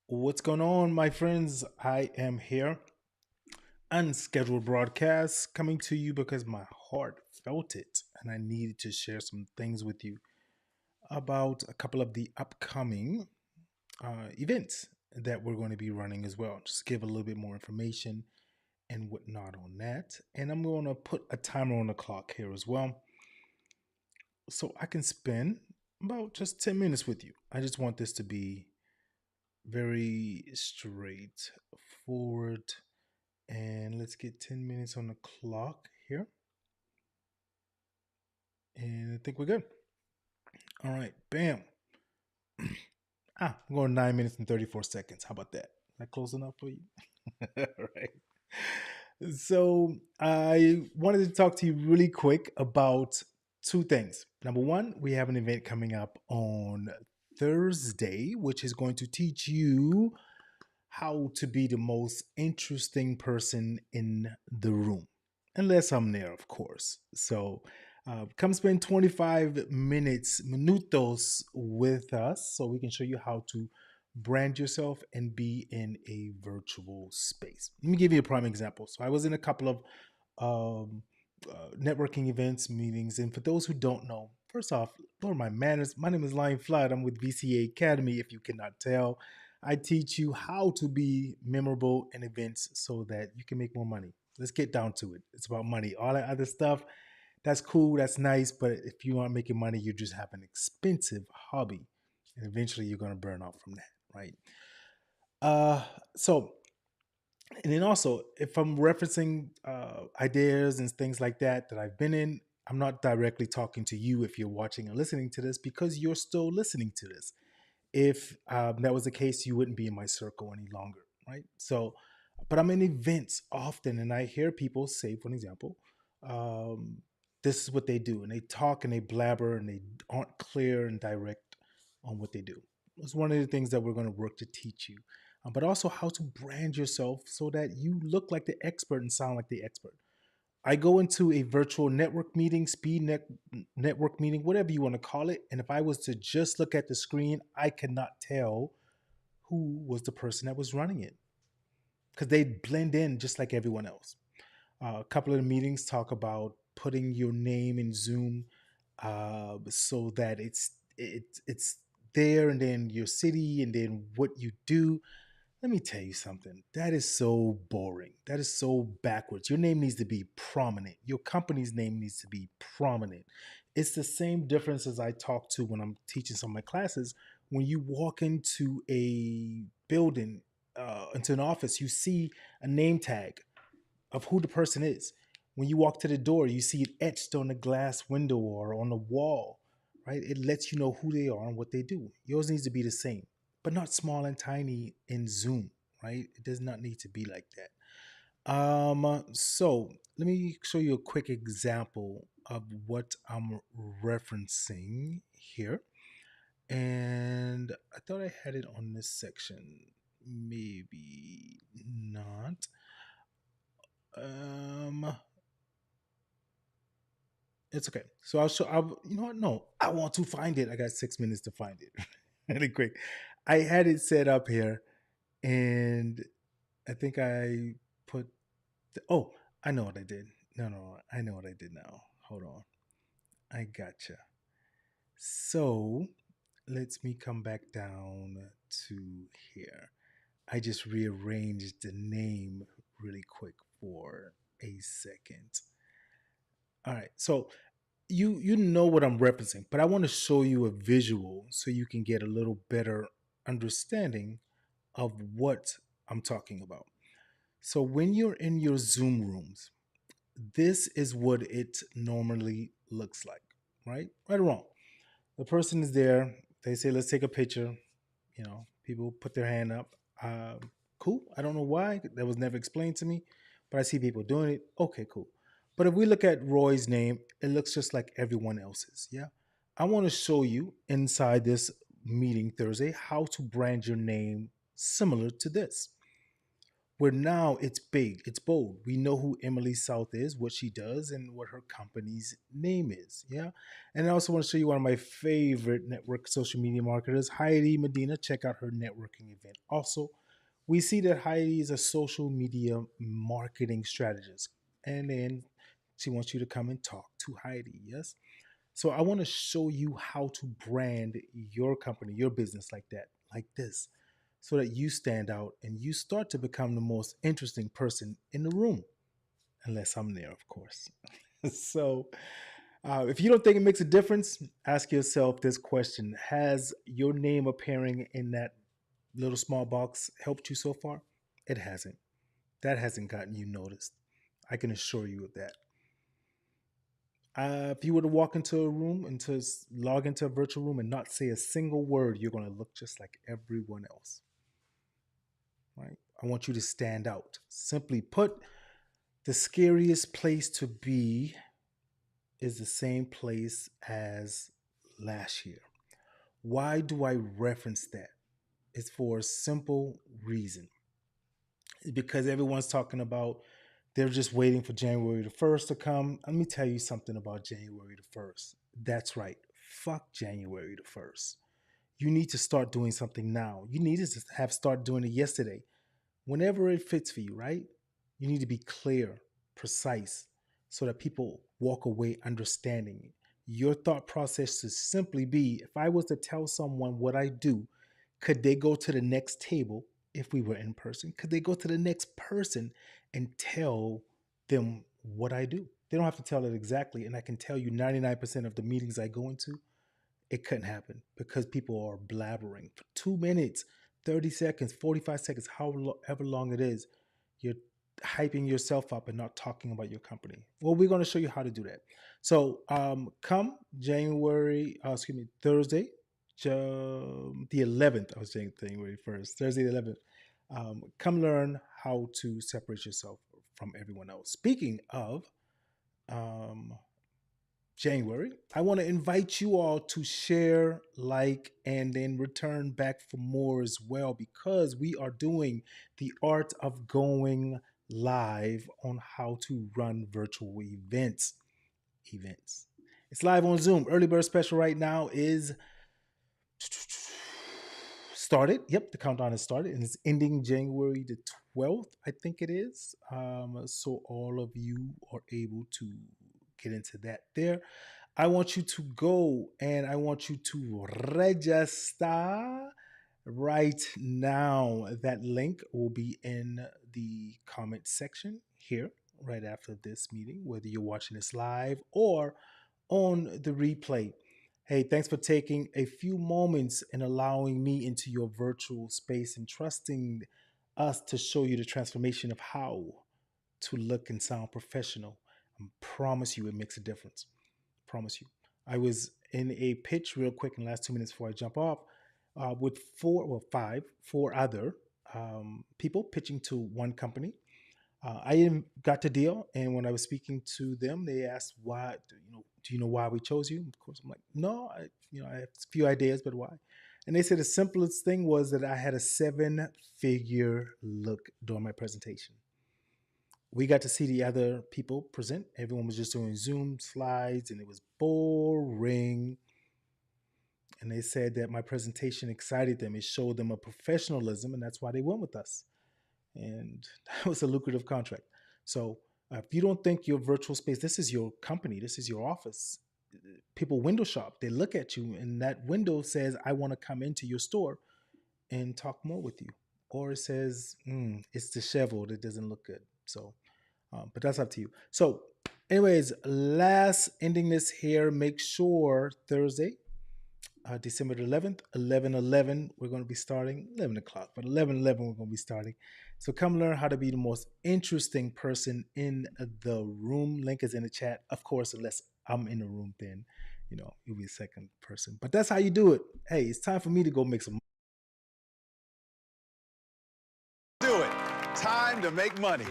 What's going on, my friends? I am here, unscheduled broadcast coming to you because my heart felt it and I needed to share some things with you about a couple of the upcoming events that we're going to be running as well. Just give a little bit more information and whatnot on that. And I'm going to put a timer on the clock here as well so I can spend about just 10 minutes with you. I just want this to be very straightforward. And let's get 10 minutes on the clock here. And I think we're good. All right, bam. I'm going 9 minutes and 34 seconds. How about that? Is that close enough for you? All right. So I wanted to talk to you really quick about two things. Number one, we have an event coming up on Thursday, which is going to teach you how to be the most interesting person in the room, unless I'm there, of course. So come spend 25 minutes, minutos, with us so we can show you how to brand yourself and be in a virtual space. Let me give you a prime example. So I was in a couple of networking events, meetings, and for those who don't know, first off, Lord, my manners. My name is Lion Flood. I'm with VCA Academy. If you cannot tell, I teach you how to be memorable in events so that you can make more money. Let's get down to it. It's about money. All that other stuff, that's cool, that's nice, but if you aren't making money, you just have an expensive hobby, and eventually you're going to burn out from that, right? Uh, so and then also, if I'm referencing ideas and things like that I've been in, I'm not directly talking to you if you're watching and listening to this because you're still listening to this. If that was the case, you wouldn't be in my circle any longer, right? So, but I'm in events often, and I hear people say, for an example, um, this is what they do, and they talk and they blabber and they aren't clear and direct on what they do. It's one of the things that we're going to work to teach you, but also how to brand yourself so that you look like the expert and sound like the expert. I go into a virtual network meeting, network meeting, whatever you want to call it. And if I was to just look at the screen, I cannot tell who was the person that was running it because they blend in just like everyone else. A couple of the meetings talk about putting your name in Zoom so that it's there, and then your city, and then what you do. Let me tell you something. That is so boring. That is so backwards. Your name needs to be prominent. Your company's name needs to be prominent. It's the same difference as I talk to when I'm teaching some of my classes. When you walk into a building, into an office, you see a name tag of who the person is. When you walk to the door, you see it etched on the glass window or on the wall, right? It lets you know who they are and what they do. Yours needs to be the same, but not small and tiny in Zoom, right? It does not need to be like that. So let me show you a quick example of what I'm referencing here. And I thought I had it on this section. Maybe not. Um, It's okay. So I'll show. You know what? No, I want to find it. I got 6 minutes to find it. Really quick. I had it set up here, and I think I put. Oh, I know what I did. No, I know what I did now. Hold on. I gotcha. So let's me come back down to here. I just rearranged the name really quick for a second. All right. So you know what I'm referencing, but I want to show you a visual so you can get a little better understanding of what I'm talking about. So when you're in your Zoom rooms, this is what it normally looks like, right? Right or wrong. The person is there. They say, "Let's take a picture." You know, people put their hand up. Cool. I don't know why. That was never explained to me, but I see people doing it. Okay, cool. But if we look at Roy's name, it looks just like everyone else's. Yeah. I want to show you inside this meeting Thursday how to brand your name similar to this. where now it's big, it's bold. We know who Emily South is, what she does, and what her company's name is. Yeah. And I also want to show you one of my favorite network social media marketers, Heidi Medina. Check out her networking event. Also, we see that Heidi is a social media marketing strategist. And then she wants you to come and talk to Heidi. Yes. So I want to show you how to brand your company, your business like that, like this, so that you stand out and you start to become the most interesting person in the room, unless I'm there, of course. So if you don't think it makes a difference, ask yourself this question: has your name appearing in that little small box helped you so far? It hasn't. That hasn't gotten you noticed. I can assure you of that. If you were to walk into a room and to log into a virtual room and not say a single word, you're going to look just like everyone else. Right? I want you to stand out. Simply put, the scariest place to be is the same place as last year. Why do I reference that? It's for a simple reason. It's because everyone's talking about they're just waiting for January the 1st to come. Let me tell you something about January the 1st. That's right. Fuck January the 1st. You need to start doing something now. You need to have start doing it yesterday. Whenever it fits for you, right? You need to be clear, precise, so that people walk away understanding it. Your thought process should simply be, if I was to tell someone what I do, could they go to the next table if we were in person? Could they go to the next person and tell them what I do? They don't have to tell it exactly. And I can tell you 99% of the meetings I go into, it couldn't happen because people are blabbering for 2 minutes, 30 seconds, 45 seconds, however long it is. You're hyping yourself up and not talking about your company. Well, we're going to show you how to do that. So come Thursday, the 11th, I was saying January 1st, Thursday the 11th, come learn how to separate yourself from everyone else. Speaking of January, I want to invite you all to share, like, and then return back for more as well, because we are doing the art of going live on how to run virtual events. It's live on Zoom. Early bird special right now is started. Yep, the countdown has started and it's ending January the 12th, I think it is. So all of you are able to get into that there. I want you to go and I want you to register right now. That link will be in the comment section here right after this meeting, whether you're watching this live or on the replay. Hey, thanks for taking a few moments and allowing me into your virtual space and trusting us to show you the transformation of how to look and sound professional. I promise you it makes a difference. Promise you. I was in a pitch real quick in the last 2 minutes before I jump off with four other people pitching to one company. I got the deal, and when I was speaking to them, they asked, "Why? Do you know why we chose you?" Of course, I'm like, "No, I have a few ideas, but why?" And they said the simplest thing was that I had a 7-figure look during my presentation. We got to see the other people present. Everyone was just doing Zoom slides, and it was boring. And they said that my presentation excited them. It showed them a professionalism, and that's why they went with us. And that was a lucrative contract. So if you don't think your virtual space, this is your company, this is your office. People window shop. They look at you, and that window says, "I want to come into your store and talk more with you." Or it says, "It's disheveled. It doesn't look good." So, but that's up to you. So, anyways, last ending this here. Make sure Thursday, December 11th, 11:11, we're going to be starting 11 o'clock, but 11:11 we're going to be starting. So come learn how to be the most interesting person in the room. Link is in the chat, of course, unless I'm in the room, then you'll be a second person. But that's how you do it. Hey, it's time for me to go make some. Do it. Time to make money.